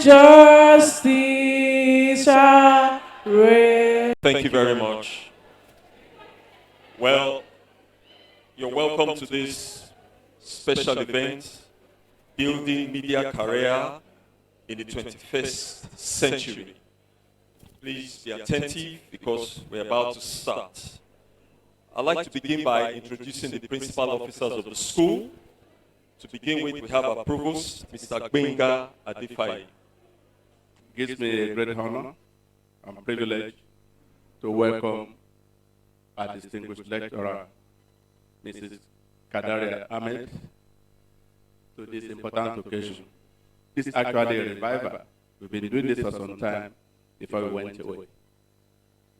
justice shall reign. Thank you very much. Well, you're welcome to this special event, Building Media Career in the 21st Century. Please be attentive because we're about to start. I'd like to begin by introducing the principal officers of the school. To begin with, we have our provost, Mr. Gbenga Adefaye. It gives me a great honor and privilege to welcome our distinguished lecturer, Mrs. Kadaria Ahmed, to this important occasion. This is actually a revival. We've been doing this for some time before we went away.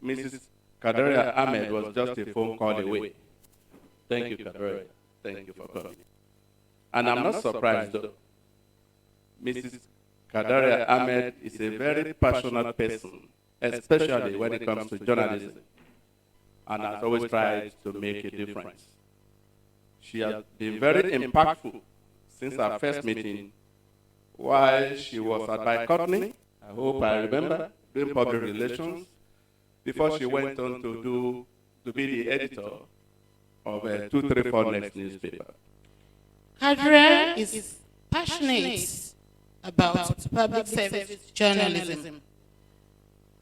Mrs. Kadaria Ahmed was just a phone call away. Thank you, Kadaria. Thank you for coming. And I'm not surprised, though. Mrs. Kadaria Ahmed is a very passionate person, especially when it comes to journalism, and has always tried to make a difference. She has been very impactful since our first meeting while she was at Bicourtney, I hope I remember, doing public relations, before she went on to be the editor of 234 Next newspaper. Kadaria is passionate about public service journalism.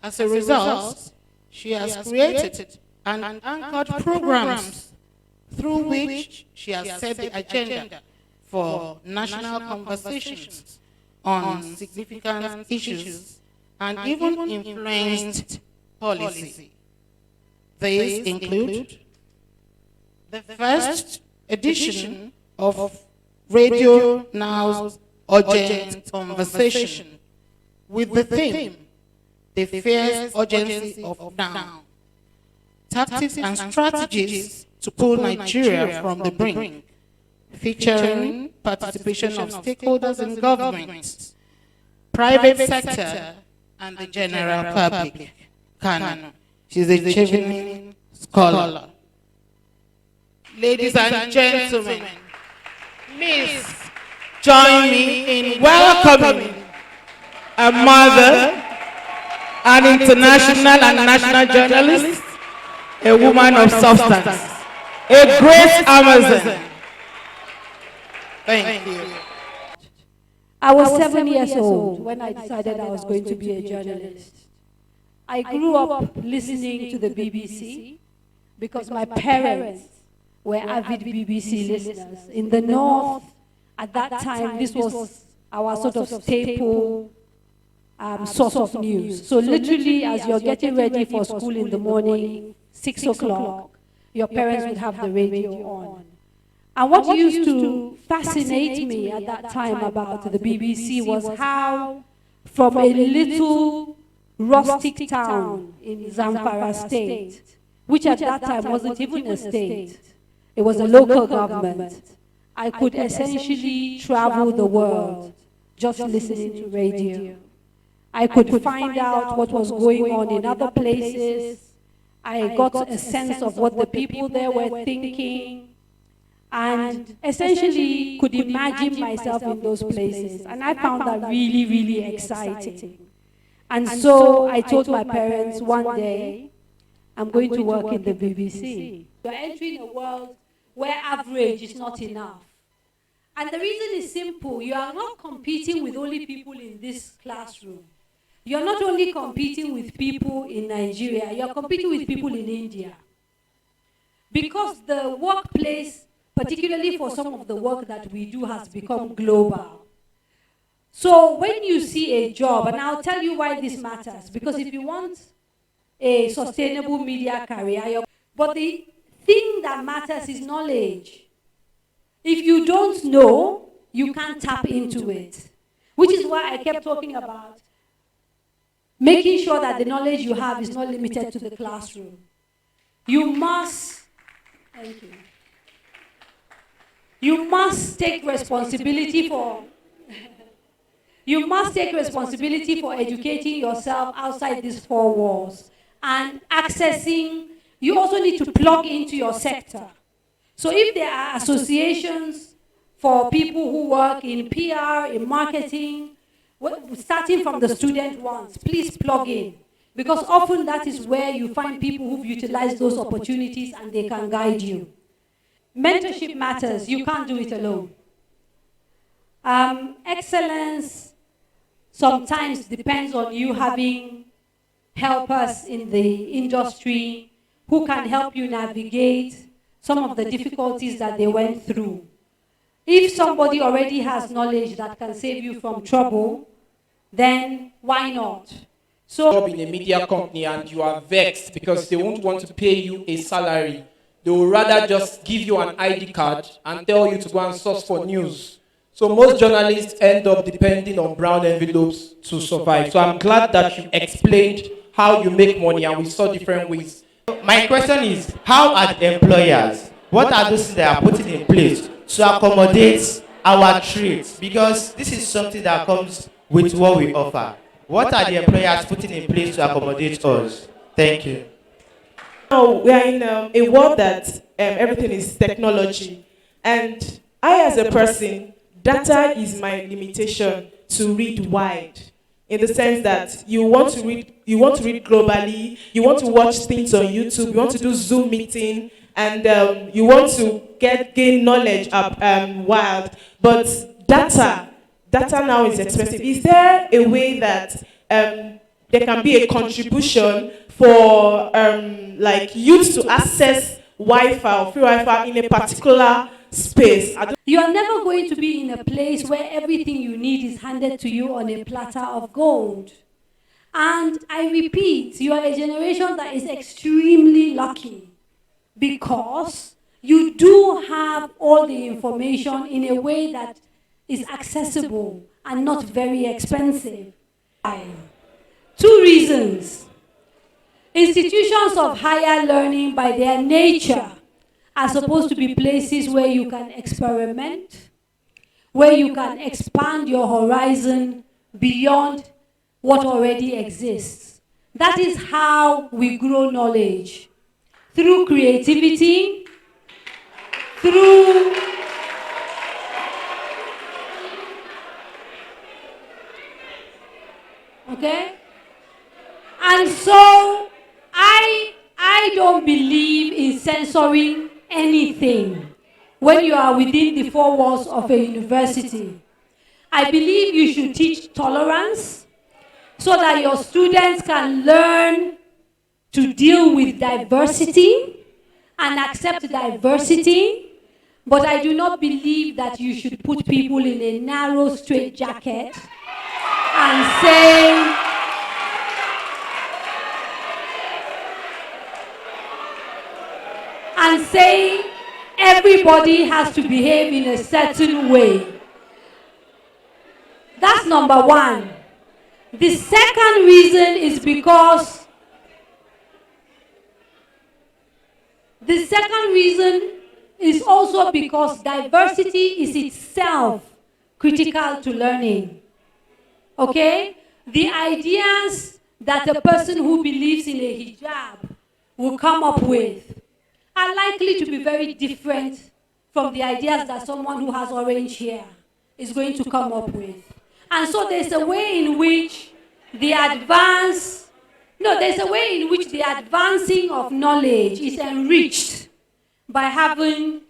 As a result, she has created and anchored programs through which she has set the agenda for national conversations on significant issues and even influenced policy. These include the first edition of Radio Now's Urgent Conversation with the theme, The Fierce Urgency of Now, Tactics and Strategies to Pull Nigeria from the Brink, featuring participation of stakeholders in government, private sector, and the general public. Kano, she's a Chevening scholar. Ladies and gentlemen, please join me in welcoming a mother, an international and national journalist, a woman of substance, a great Amazon. Thank you. I was 7 years old when I decided I was going to be a journalist. I grew up listening to the BBC because my parents were avid BBC listeners. In the North, at that time, this was our sort of staple source of news. So literally, as you're getting ready for school in the morning, 6 o'clock, your parents would have the radio on. And what used to fascinate me at that time about the BBC was how, from a little rustic town in Zamfara State, which at that time wasn't even a state, it was a local government, I could essentially travel the world just listening to radio. I could find out what was going on in other places. I got a sense of what the people there were thinking, and essentially could imagine myself in those places. And I found that really, really exciting. And so I told my parents one day, I'm going to work in the BBC. You're entering a world where average is not enough. And the reason is simple. You are not competing with only people in this classroom. You're not only competing with people in Nigeria, you're competing with people in India. Because the workplace, particularly for some of the work that we do, has become global. So when you see a job, and I'll tell you why this matters, because if you want a sustainable media career, but the thing that matters is knowledge. If you don't know, you can't tap into it, which is why I kept talking about making sure that the knowledge you have is not limited to the classroom. You must, thank you. You must take responsibility for educating yourself outside these four walls and accessing. You also need to plug into your sector. So if there are associations for people who work in PR, in marketing, starting from the student ones, please plug in. Because often that is where you find people who've utilized those opportunities and they can guide you. Mentorship matters. You can't do it alone. Excellence sometimes depends on you having helpers in the industry who can help you navigate some of the difficulties that they went through. If somebody already has knowledge that can save you from trouble, then why not? So, in a media company and you are vexed because they won't want to pay you a salary. They will rather just give you an ID card and tell you to go and source for news. So most journalists end up depending on brown envelopes to survive. So I'm glad that you explained how you make money and we saw different ways. My question is, how are the employers, what are those things they are putting in place to accommodate our trades? Because this is something that comes with what we offer. What are the employers putting in place to accommodate us? Thank you. Now, we are in a world that everything is technology. And I, as a person, data is my limitation to read wide. In the sense that you want to read globally, you want to watch things on YouTube, you want to do Zoom meeting, and you want to gain knowledge wild. But data now is expensive. Is there a way that there can be a contribution for like youth to access Wi-Fi or free Wi-Fi in a particular space? You are never going to be in a place where everything you need is handed to you on a platter of gold. And I repeat, you are a generation that is extremely lucky because you do have all the information in a way that is accessible and not very expensive. 2 reasons. Institutions of higher learning by their nature are supposed to be places where you can experiment, where you can expand your horizon beyond what already exists. That is how we grow knowledge. Through creativity, through okay? And so I don't believe in censoring anything when you are within the 4 walls of a university. I believe you should teach tolerance so that your students can learn to deal with diversity and accept diversity. But I do not believe that you should put people in a narrow straitjacket and say everybody has to behave in a certain way. That's number 1. The second reason is because diversity is itself critical to learning. Okay? The ideas that a person who believes in a hijab will come up with are likely to be very different from the ideas that someone who has orange hair is going to come up with. And so there's a way in which the advancing of knowledge is enriched by having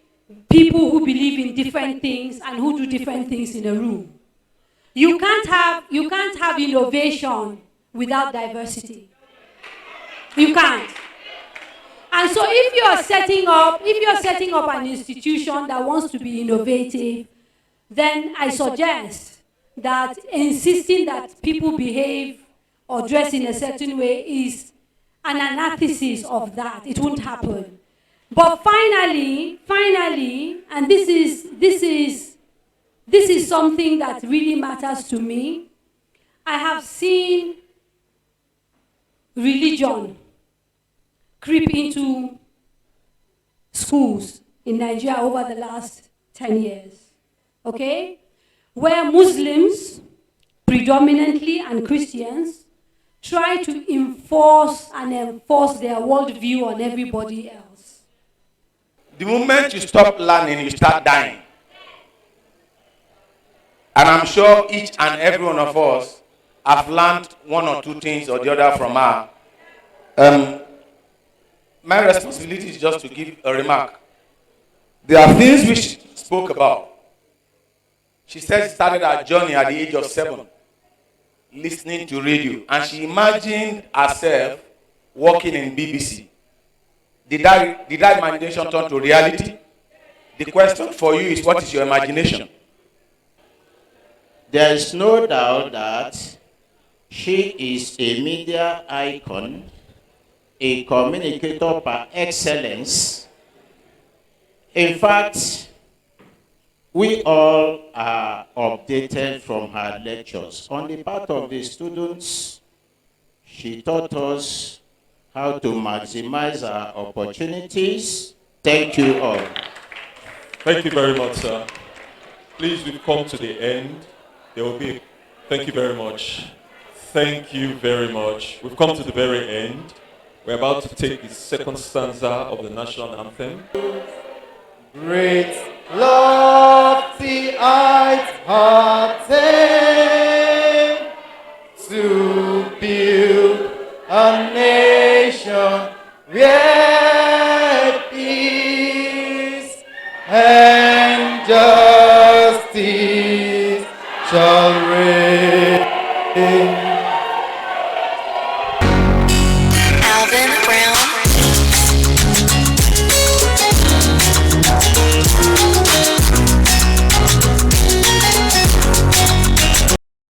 people who believe in different things and who do different things in a room. You can't have innovation without diversity. You can't. And so if you're setting up an institution that wants to be innovative, then I suggest that insisting that people behave or dress in a certain way is an anathesis of that. It won't happen. But finally, and this is something that really matters to me, I have seen religion creep into schools in Nigeria over the last 10 years, okay? Where Muslims, predominantly, and Christians, try to enforce their worldview on everybody else. The moment you stop learning, you start dying. And I'm sure each and every one of us have learned one or two things or the other from her. My responsibility is just to give a remark. There are things we spoke about. She said she started her journey at the age of 7, listening to radio, and she imagined herself working in BBC. Did that imagination turn to reality? The question for you is, what is your imagination? There is no doubt that she is a media icon, a communicator par excellence. In fact, we all are updated from her lectures. On the part of the students, she taught us how to maximize our opportunities. Thank you all. Thank you very much, sir. Please, we've come to the end. There will be. Thank you very much. Thank you very much. We've come to the very end. We're about to take the second stanza of the national anthem. Great lofty heights attain to build a nation where peace